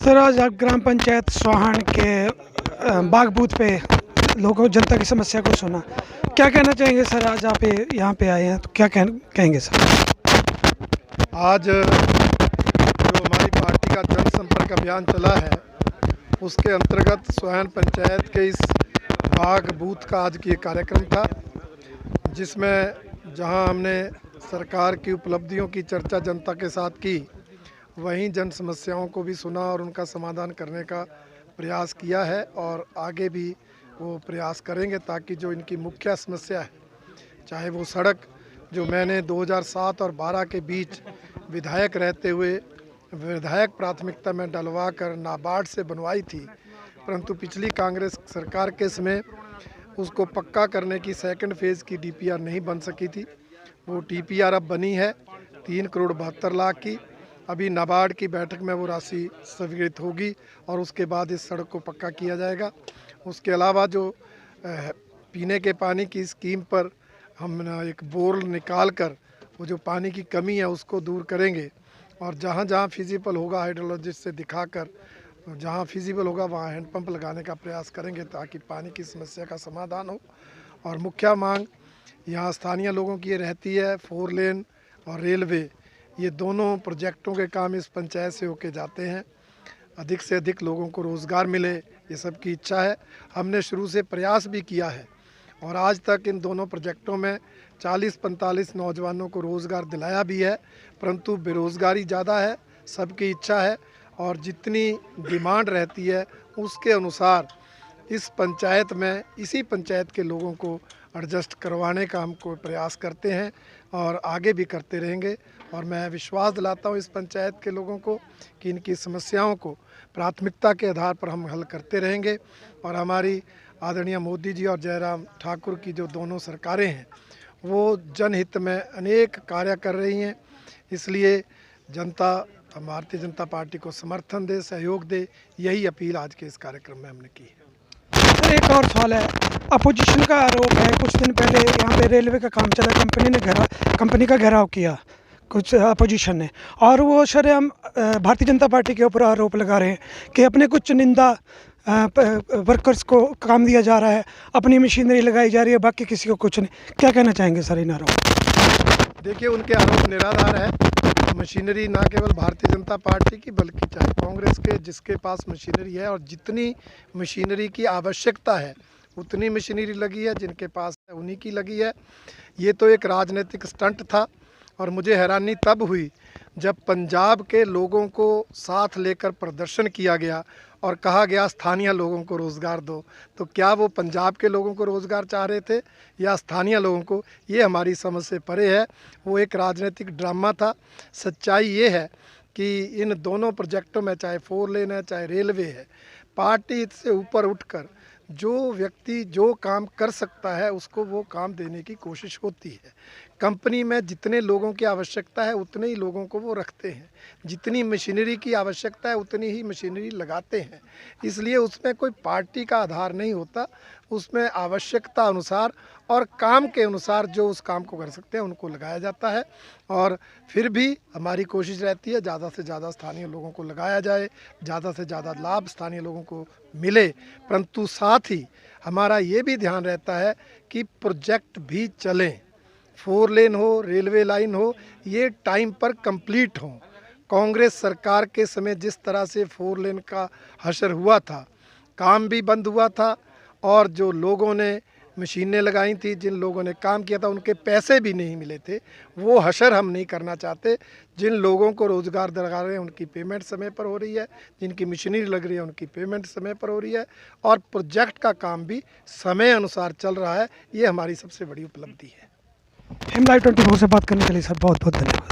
Sir, आज आप ग्राम पंचायत सोहान के बाग बूथ पे लोगों जनता की समस्या को सुना। क्या कहना चाहेंगे सर? आज आप यहाँ पे आए हैं तो क्या कहेंगे सर? आज जो हमारी पार्टी का जनसंपर्क अभियान चला है उसके अंतर्गत सोहान पंचायत के इस बाग बूथ का आज की कार्यक्रम था, जिसमें जहां हमने सरकार की उपलब्धियों की चर्चा जनता के साथ की, वहीं जन समस्याओं को भी सुना और उनका समाधान करने का प्रयास किया है और आगे भी वो प्रयास करेंगे ताकि जो इनकी मुख्य समस्या है, चाहे वो सड़क जो मैंने 2007 और 12 के बीच विधायक रहते हुए विधायक प्राथमिकता में डलवा कर नाबार्ड से बनवाई थी, परंतु पिछली कांग्रेस सरकार के समय उसको पक्का करने की सेकंड फेज़ की डीपीआर नहीं बन सकी थी। वो डीपीआर अब बनी है 3,72,00,000 की। अभी नाबार्ड की बैठक में वो राशि स्वीकृत होगी और उसके बाद इस सड़क को पक्का किया जाएगा। उसके अलावा जो पीने के पानी की स्कीम पर हम एक बोर निकाल कर वो जो पानी की कमी है उसको दूर करेंगे और जहाँ जहाँ फिजिबल होगा हाइड्रोलॉजिस्ट से दिखाकर जहाँ फिजिबल होगा वहाँ हैंडपंप लगाने का प्रयास करेंगे ताकि पानी की समस्या का समाधान हो। और मुख्य मांग यहाँ स्थानीय लोगों की ये रहती है, 4 लेन और रेलवे, ये दोनों प्रोजेक्टों के काम इस पंचायत से होके जाते हैं। अधिक से अधिक लोगों को रोज़गार मिले, ये सबकी इच्छा है। हमने शुरू से प्रयास भी किया है और आज तक इन दोनों प्रोजेक्टों में 40-45 नौजवानों को रोज़गार दिलाया भी है, परंतु बेरोज़गारी ज़्यादा है। सबकी इच्छा है और जितनी डिमांड रहती है उसके अनुसार इस पंचायत में इसी पंचायत के लोगों को एडजस्ट करवाने का हम कोई प्रयास करते हैं और आगे भी करते रहेंगे। और मैं विश्वास दिलाता हूँ इस पंचायत के लोगों को कि इनकी समस्याओं को प्राथमिकता के आधार पर हम हल करते रहेंगे। और हमारी आदरणीय मोदी जी और जयराम ठाकुर की जो दोनों सरकारें हैं वो जनहित में अनेक कार्य कर रही हैं, इसलिए जनता भारतीय जनता पार्टी को समर्थन दे, सहयोग दे, यही अपील आज के इस कार्यक्रम में हमने की है। सर, एक और सवाल है। अपोजिशन का आरोप है, कुछ दिन पहले यहाँ पे रेलवे का काम चला, कंपनी का घेराव किया कुछ अपोजिशन ने, और वो शरेआम भारतीय जनता पार्टी के ऊपर आरोप लगा रहे हैं कि अपने कुछ चुनिंदा वर्कर्स को काम दिया जा रहा है, अपनी मशीनरी लगाई जा रही है, बाकी किसी को कुछ नहीं। क्या कहना चाहेंगे सर इन आरोप? देखिए, उनके आरोप निराधार है। मशीनरी ना केवल भारतीय जनता पार्टी की बल्कि चाहे कांग्रेस के, जिसके पास मशीनरी है और जितनी मशीनरी की आवश्यकता है उतनी मशीनरी लगी है, जिनके पास है उन्हीं की लगी है। ये तो एक राजनीतिक स्टंट था और मुझे हैरानी तब हुई जब पंजाब के लोगों को साथ लेकर प्रदर्शन किया गया और कहा गया स्थानीय लोगों को रोज़गार दो। तो क्या वो पंजाब के लोगों को रोज़गार चाह रहे थे या स्थानीय लोगों को? ये हमारी समझ से परे है। वो एक राजनीतिक ड्रामा था। सच्चाई ये है कि इन दोनों प्रोजेक्टों में, चाहे 4 लेन है चाहे रेलवे है, पार्टी से ऊपर उठकर जो व्यक्ति जो काम कर सकता है उसको वो काम देने की कोशिश होती है। कंपनी में जितने लोगों की आवश्यकता है उतने ही लोगों को वो रखते हैं, जितनी मशीनरी की आवश्यकता है उतनी ही मशीनरी लगाते हैं। इसलिए उसमें कोई पार्टी का आधार नहीं होता, उसमें आवश्यकता अनुसार और काम के अनुसार जो उस काम को कर सकते हैं उनको लगाया जाता है। और फिर भी हमारी कोशिश रहती है ज़्यादा से ज़्यादा स्थानीय लोगों को लगाया जाए, ज़्यादा से ज़्यादा लाभ स्थानीय लोगों को मिले, परंतु साथ ही हमारा ये भी ध्यान रहता है कि प्रोजेक्ट भी चलें। 4 लेन हो, रेलवे लाइन हो, ये टाइम पर कंप्लीट हो। कांग्रेस सरकार के समय जिस तरह से 4 लेन का हशर हुआ था, काम भी बंद हुआ था और जो लोगों ने मशीनें लगाई थी, जिन लोगों ने काम किया था, उनके पैसे भी नहीं मिले थे। वो हशर हम नहीं करना चाहते। जिन लोगों को रोज़गार दिला रहे हैं उनकी पेमेंट समय पर हो रही है, जिनकी मशीनरी लग रही है उनकी पेमेंट समय पर हो रही है और प्रोजेक्ट का काम भी समय अनुसार चल रहा है। ये हमारी सबसे बड़ी उपलब्धि है। हिम लाइव 24 से बात करने के लिए सर बहुत बहुत धन्यवाद।